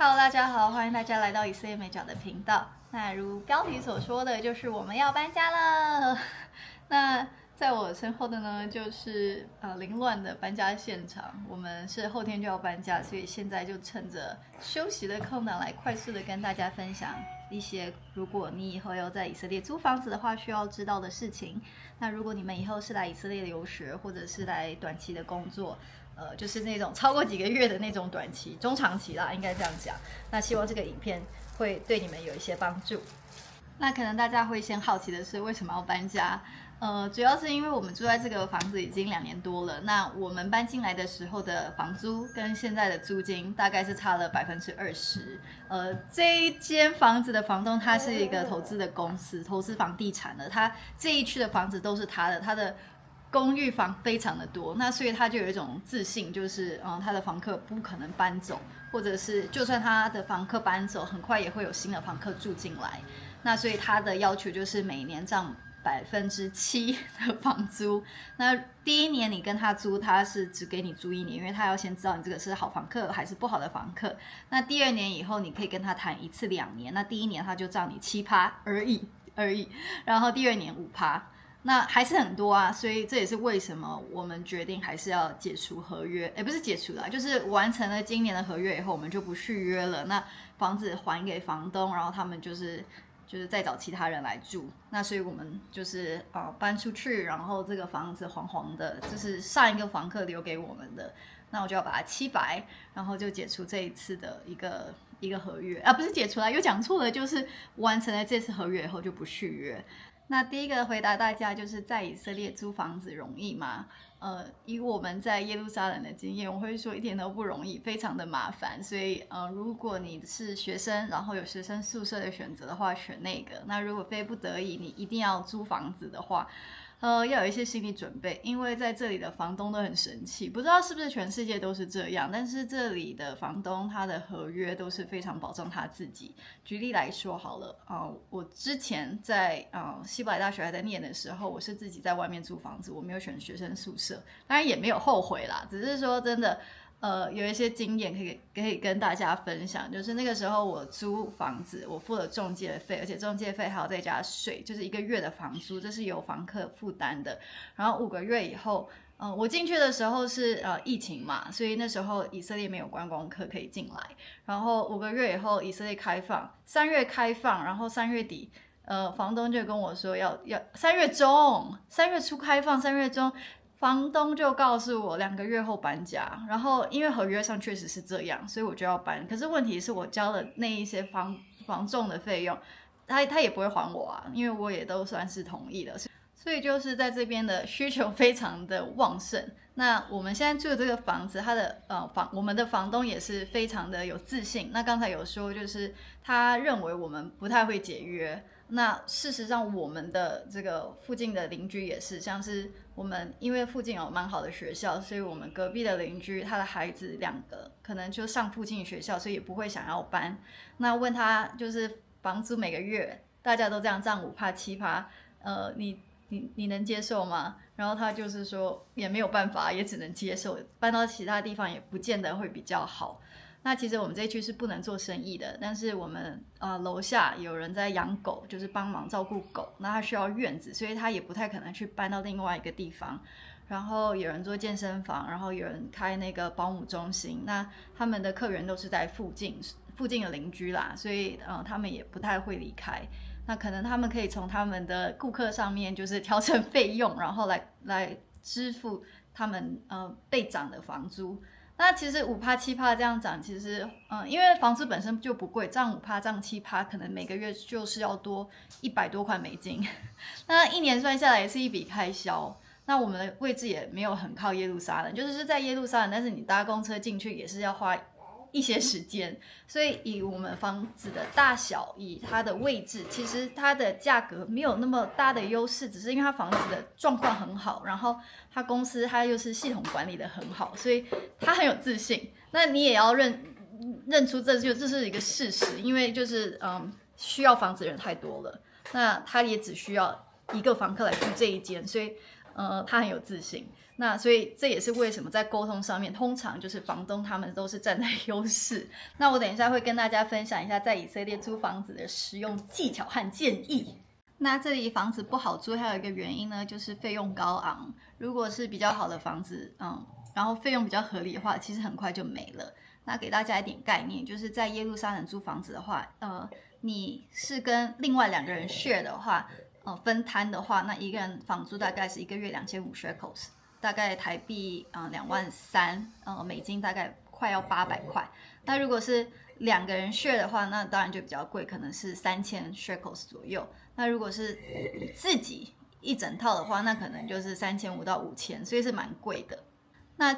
Hello，大家好，欢迎大家来到以色列美角的频道。那如标题所说的，就是我们要搬家了。那在我身后的呢，就是凌乱的搬家现场。我们是后天就要搬家，所以现在就趁着休息的空档来快速的跟大家分享一些，如果你以后要在以色列租房子的话，需要知道的事情。那如果你们以后是来以色列留学，或者是来短期的工作，就是那种超过几个月的那种短期、中长期啦，应该这样讲。那希望这个影片会对你们有一些帮助。那可能大家会先好奇的是，为什么要搬家？主要是因为我们住在这个房子已经2年多了。那我们搬进来的时候的房租跟现在的租金大概是差了20%。这一间房子的房东他是一个投资的公司，投资房地产的，他这一区的房子都是他的，他的公寓房非常的多，那所以他就有一种自信，就是他的房客不可能搬走，或者是就算他的房客搬走，很快也会有新的房客住进来。那所以他的要求就是每年涨7%的房租。那第一年你跟他租，他是只给你租1年，因为他要先知道你这个是好房客还是不好的房客。那第2年以后，你可以跟他谈1次2年，那第1年他就涨你7%而已，然后第2年5%。那还是很多啊，所以这也是为什么我们决定还是要解除合约，不是解除啦，就是完成了今年的合约以后，我们就不续约了。那房子还给房东，然后他们就是再找其他人来住。那所以我们就是搬出去，然后这个房子黄黄的，就是上一个房客留给我们的，那我就要把它漆白，然后就解除这一次的一个合约不是解除啦，又讲错了，就是完成了这次合约以后就不续约。那第一个回答大家就是在以色列租房子容易吗？以我们在耶路撒冷的经验，我会说一点都不容易，非常的麻烦。所以如果你是学生，然后有学生宿舍的选择的话，选那个。那如果非不得已你一定要租房子的话，要有一些心理准备，因为在这里的房东都很神奇，不知道是不是全世界都是这样，但是这里的房东他的合约都是非常保障他自己。举例来说好了，我之前在希伯来大学还在念的时候，我是自己在外面租房子，我没有选学生宿舍，当然也没有后悔啦，只是说真的。有一些经验可以跟大家分享，就是那个时候我租房子，我付了中介费，而且中介费还要再加税，就是1个月的房租，这是由房客负担的。然后5个月以后，我进去的时候是疫情嘛，所以那时候以色列没有观光客可以进来。然后5个月以后，以色列开放，3月开放，然后3月底。房东就跟我说要3月中，3月初开放，3月中。房东就告诉我2个月后搬家，然后因为合约上确实是这样，所以我就要搬。可是问题是我交了那一些房仲的费用，他也不会还我啊，因为我也都算是同意了。所以就是在这边的需求非常的旺盛。那我们现在住的这个房子，它的我们的房东也是非常的有自信。那刚才有说，就是他认为我们不太会解约。那事实上，我们的这个附近的邻居也是，像是我们因为附近有蛮好的学校，所以我们隔壁的邻居他的孩子2个可能就上附近学校，所以也不会想要搬。那问他就是房租每个月大家都这样涨5%、7%，你能接受吗？然后他就是说也没有办法，也只能接受，搬到其他地方也不见得会比较好。那其实我们这一区是不能做生意的，但是我们楼下有人在养狗，就是帮忙照顾狗，那他需要院子，所以他也不太可能去搬到另外一个地方。然后有人做健身房，然后有人开那个保姆中心，那他们的客源都是在附近的邻居啦，所以他们也不太会离开。那可能他们可以从他们的顾客上面就是调整费用，然后来支付他们被涨的房租。那其实5%、7%这样涨，其实因为房租本身就不贵，涨5%、涨7%，可能每个月就是要多100多块美金，那1年算下来也是一笔开销。那我们的位置也没有很靠耶路撒冷，就是在耶路撒冷，但是你搭公车进去也是要花一些时间，所以以我们房子的大小，以它的位置，其实它的价格没有那么大的优势，只是因为它房子的状况很好，然后它公司它又是系统管理的很好，所以它很有自信。那你也要认出这是一个事实，因为就是需要房子的人太多了，那他也只需要1个房客来住这一间，所以他很有自信。那所以这也是为什么在沟通上面，通常就是房东他们都是站在优势。那我等一下会跟大家分享一下在以色列租房子的实用技巧和建议。那这里房子不好租，还有一个原因呢，就是费用高昂。如果是比较好的房子，然后费用比较合理的话，其实很快就没了。那给大家一点概念，就是在耶路撒冷租房子的话，你是跟另外2个人 share 的话，分摊的话，那一个人房租大概是1个月2500 shekels， 大概台币23000，美金大概快要800块。那如果是2个人 share 的话，那当然就比较贵，可能是3000 shekels 左右。那如果是你自己一整套的话，那可能就是3500到5000，所以是蛮贵的。那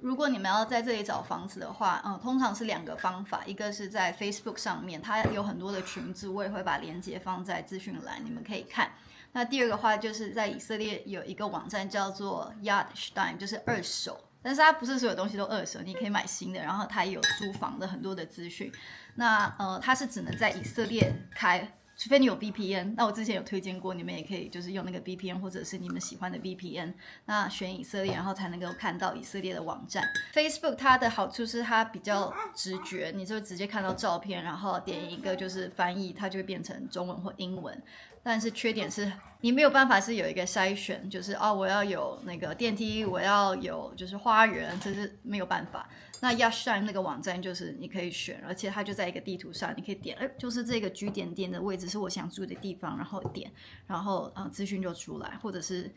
如果你们要在这里找房子的话，通常是2个方法，一个是在 Facebook 上面，它有很多的群组，我也会把链接放在资讯栏，你们可以看。那第二个话就是在以色列有一个网站叫做 Yad Shtaim， 就是二手，但是它不是所有东西都二手，你可以买新的，然后它也有租房的很多的资讯。那它是只能在以色列开，除非你有 VPN， 那我之前有推荐过，你们也可以就是用那个 VPN 或者是你们喜欢的 VPN， 那选以色列，然后才能够看到以色列的网站。Facebook 它的好处是它比较直觉，你就直接看到照片，然后点一个就是翻译，它就会变成中文或英文。但是缺点是你没有办法是有一个筛选，就是我要有那个电梯，我要有就是花园，这是没有办法。那 Yashine 那个网站就是你可以选，而且它就在一个地图上，你可以点，就是这个G点点的位置是我想住的地方，然后点，然后资讯就出来，或者是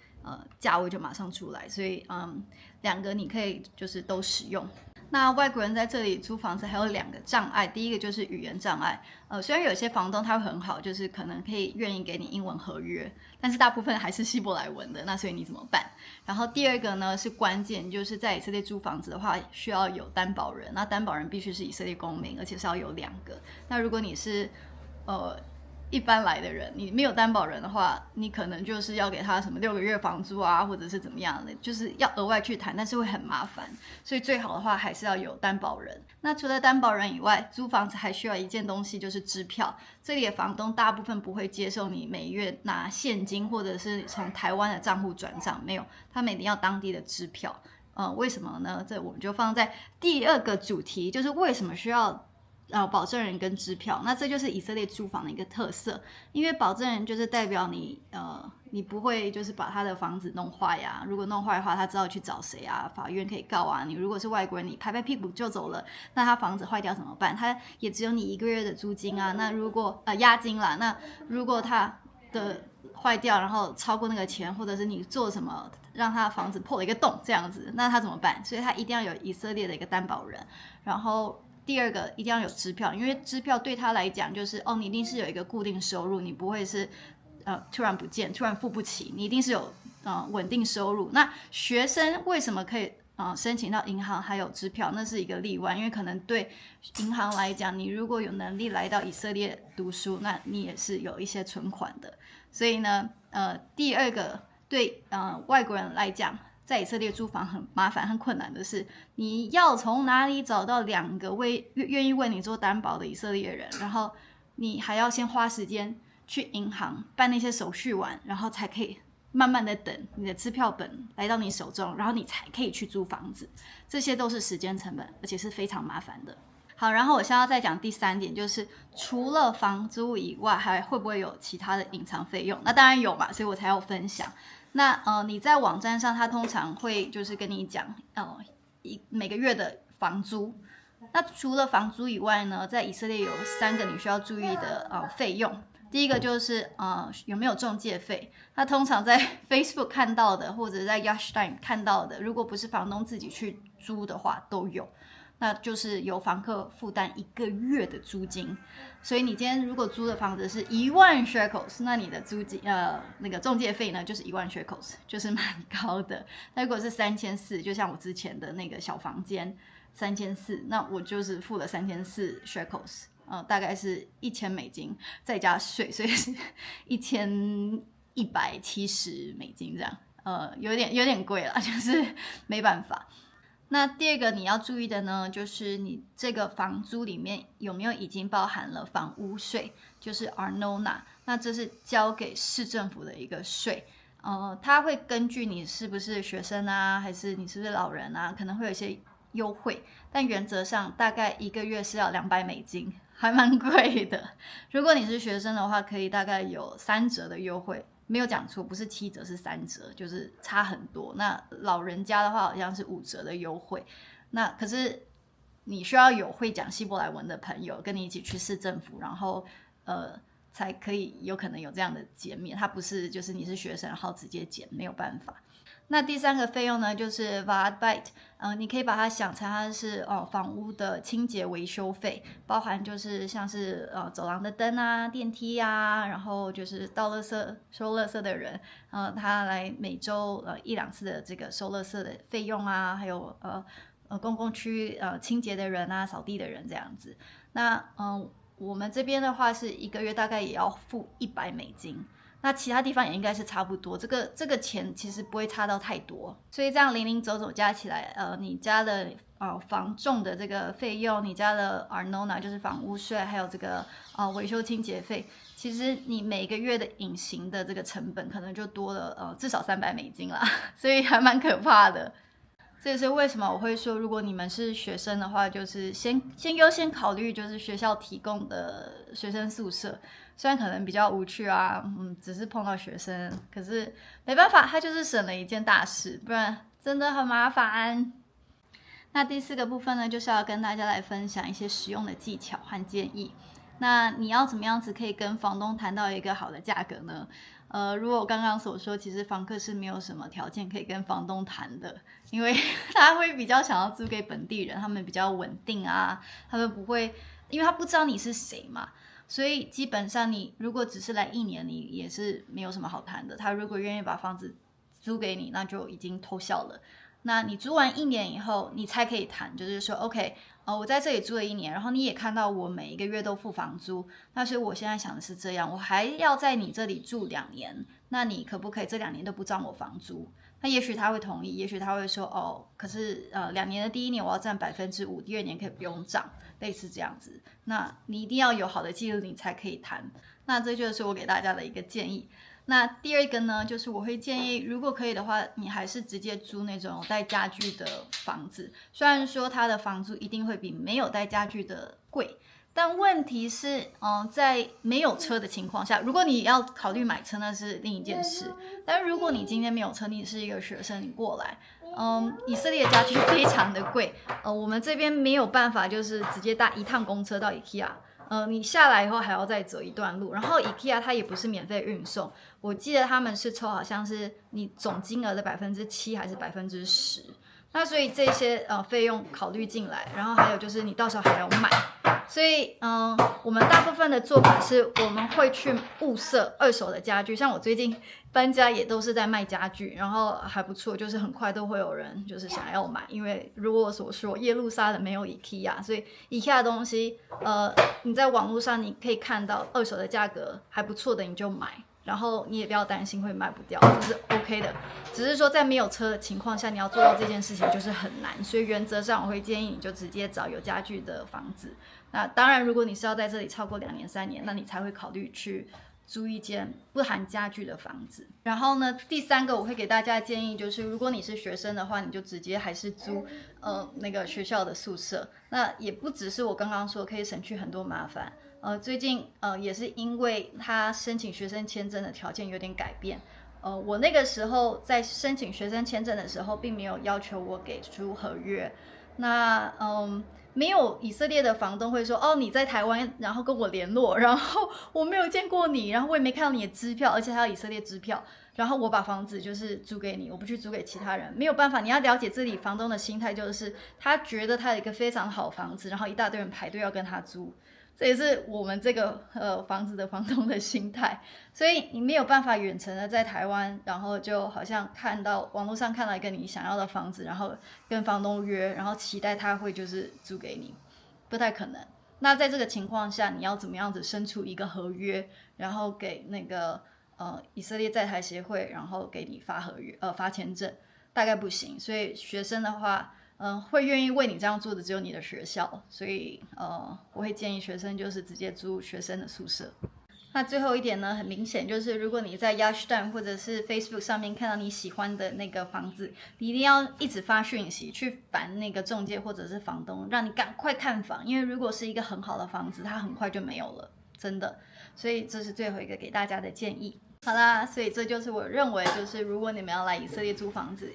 价位就马上出来，所以2个你可以就是都使用。那外国人在这里租房子还有2个障碍，第一个就是语言障碍。虽然有些房东他会很好，就是可能可以愿意给你英文合约，但是大部分还是希伯来文的，那所以你怎么办？然后第二个呢是关键，就是在以色列租房子的话需要有担保人，那担保人必须是以色列公民，而且是要有2个。那如果你是一般来的人，你没有担保人的话，你可能就是要给他什么6个月房租啊，或者是怎么样的，就是要额外去谈，但是会很麻烦，所以最好的话还是要有担保人。那除了担保人以外，租房子还需要一件东西，就是支票。这里的房东大部分不会接受你每月拿现金或者是从台湾的账户转账，没有，他们一定要当地的支票。为什么呢？这我们就放在第2个主题，就是为什么需要保证人跟支票。那这就是以色列租房的一个特色，因为保证人就是代表你不会就是把他的房子弄坏啊，如果弄坏的话他知道去找谁啊，法院可以告啊。你如果是外国人，你拍拍屁股就走了，那他房子坏掉怎么办？他也只有你1个月的租金啊，那如果押金啦，那如果他的坏掉然后超过那个钱，或者是你做什么让他的房子破了一个洞这样子，那他怎么办？所以他一定要有以色列的一个担保人。然后第2个一定要有支票，因为支票对他来讲就是你一定是有一个固定收入，你不会是突然不见，突然付不起，你一定是有稳定收入。那学生为什么可以申请到银行还有支票？那是一个例外，因为可能对银行来讲，你如果有能力来到以色列读书，那你也是有一些存款的。所以呢第2个对外国人来讲，在以色列租房很麻烦很困难的是，你要从哪里找到2个愿意为你做担保的以色列人，然后你还要先花时间去银行办那些手续完，然后才可以慢慢的等你的支票本来到你手中，然后你才可以去租房子。这些都是时间成本，而且是非常麻烦的。好，然后我现在要再讲第3点，就是除了房租以外，还会不会有其他的隐藏费用？那当然有嘛，所以我才要分享。那你在网站上，他通常会就是跟你讲每个月的房租。那除了房租以外呢，在以色列有3个你需要注意的费用。第一个就是有没有中介费？他通常在 Facebook 看到的，或者在 Yashine 看到的，如果不是房东自己去租的话，都有。那就是由房客负担1个月的租金。所以你今天如果租的房子是10000 shekels， 那你的租金那个中介费呢就是10000 shekels， 就是蛮高的。那如果是3400，就像我之前的那个小房间3400，那我就是付了3400 shekels，大概是1000美金再加税，所以是1170美金这样，有点贵了，就是没办法。那第2个你要注意的呢，就是你这个房租里面有没有已经包含了房屋税，就是 Arnona， 那这是交给市政府的一个税。它会根据你是不是学生啊，还是你是不是老人啊，可能会有一些优惠，但原则上大概1个月是要$200，还蛮贵的。如果你是学生的话，可以大概有3折的优惠，没有讲错，不是7折是3折，就是差很多。那老人家的话好像是5折的优惠，那可是你需要有会讲希伯来文的朋友跟你一起去市政府，然后才可以有可能有这样的减免，它不是就是你是学生然后直接减，没有办法。那第3个费用呢，就是 Vatbite，你可以把它想成它是房屋的清洁维修费，包含就是像是走廊的灯啊、电梯啊，然后就是倒垃圾、收垃圾的人，他来每周1-2次的这个收垃圾的费用啊，还有公共区清洁的人啊、扫地的人这样子。那我们这边的话是1个月大概也要付$100，那其他地方也应该是差不多，这个钱其实不会差到太多，所以这样零零总总加起来，你加了房仲的这个费用，你加了 Arnona 就是房屋税，还有这个维修清洁费，其实你每个月的隐形的这个成本可能就多了至少$300啦，所以还蛮可怕的。这也是为什么我会说，如果你们是学生的话，就是先优先考虑就是学校提供的学生宿舍，虽然可能比较无趣啊，只是碰到学生，可是没办法，他就是省了一件大事，不然真的很麻烦。那第4个部分呢，就是要跟大家来分享一些实用的技巧和建议。那你要怎么样子可以跟房东谈到一个好的价格呢？如果我刚刚所说，其实房客是没有什么条件可以跟房东谈的，因为他会比较想要租给本地人，他们比较稳定啊，他们不会，因为他不知道你是谁嘛，所以基本上你如果只是来1年，你也是没有什么好谈的。他如果愿意把房子租给你，那就已经偷笑了。那你租完1年以后，你才可以谈，就是说 OK，我在这里住了1年，然后你也看到我每一个月都付房租，那所以我现在想的是这样，我还要在你这里住2年，那你可不可以这2年都不涨我房租？那也许他会同意，也许他会说可是2年的第1年我要占5%，第2年可以不用涨，类似这样子。那你一定要有好的记录，你才可以谈。那这就是我给大家的一个建议。那第2个呢，就是我会建议，如果可以的话，你还是直接租那种有带家具的房子。虽然说它的房租一定会比没有带家具的贵，但问题是，在没有车的情况下，如果你要考虑买车，那是另一件事。但如果你今天没有车，你是一个学生，你过来，以色列的家具非常的贵，我们这边没有办法，就是直接搭1趟公车到 IKEA。你下来以后还要再走一段路，然后 IKEA 它也不是免费运送，我记得他们是抽好像是你总金额的7%还是10%，那所以这些费用考虑进来，然后还有就是你到时候还要买，所以我们大部分的做法是我们会去物色2手的家具，像我最近搬家也都是在卖家具，然后还不错，就是很快都会有人就是想要买，因为如我所说，耶路撒冷没有 IKEA， 所以 IKEA 的东西你在网络上你可以看到2手的价格还不错的你就买，然后你也不要担心会卖不掉，这是 OK 的。只是说在没有车的情况下，你要做到这件事情就是很难，所以原则上我会建议你就直接找有家具的房子。那当然，如果你是要在这里超过2年3年，那你才会考虑去租一间不含家具的房子。然后呢，第3个我会给大家的建议就是，如果你是学生的话，你就直接还是租那个学校的宿舍。那也不只是我刚刚说可以省去很多麻烦。最近也是因为他申请学生签证的条件有点改变。我那个时候在申请学生签证的时候，并没有要求我给出合约。那没有以色列的房东会说你在台湾，然后跟我联络，然后我没有见过你，然后我也没看到你的支票，而且还有以色列支票，然后我把房子就是租给你，我不去租给其他人，没有办法。你要了解这里房东的心态，就是他觉得他有一个非常好的房子，然后一大堆人排队要跟他租。这也是我们这个房子的房东的心态，所以你没有办法远程的在台湾，然后就好像看到网络上看到一个你想要的房子，然后跟房东约，然后期待他会就是租给你，不太可能。那在这个情况下，你要怎么样子生出一个合约，然后给那个以色列在台协会，然后给你发合约发签证，大概不行。所以学生的话。会愿意为你这样做的只有你的学校，所以我会建议学生就是直接租学生的宿舍。那最后一点呢，很明显就是，如果你在 Yashdan 或者是 Facebook 上面看到你喜欢的那个房子，你一定要一直发讯息去烦那个中介或者是房东，让你赶快看房。因为如果是一个很好的房子，它很快就没有了，真的。所以这是最后一个给大家的建议。好啦，所以这就是我认为，就是如果你们要来以色列租房子，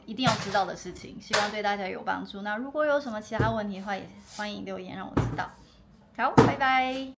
一定要知道的事情。希望对大家有帮助。那如果有什么其他问题的话，也欢迎留言让我知道。好，拜拜。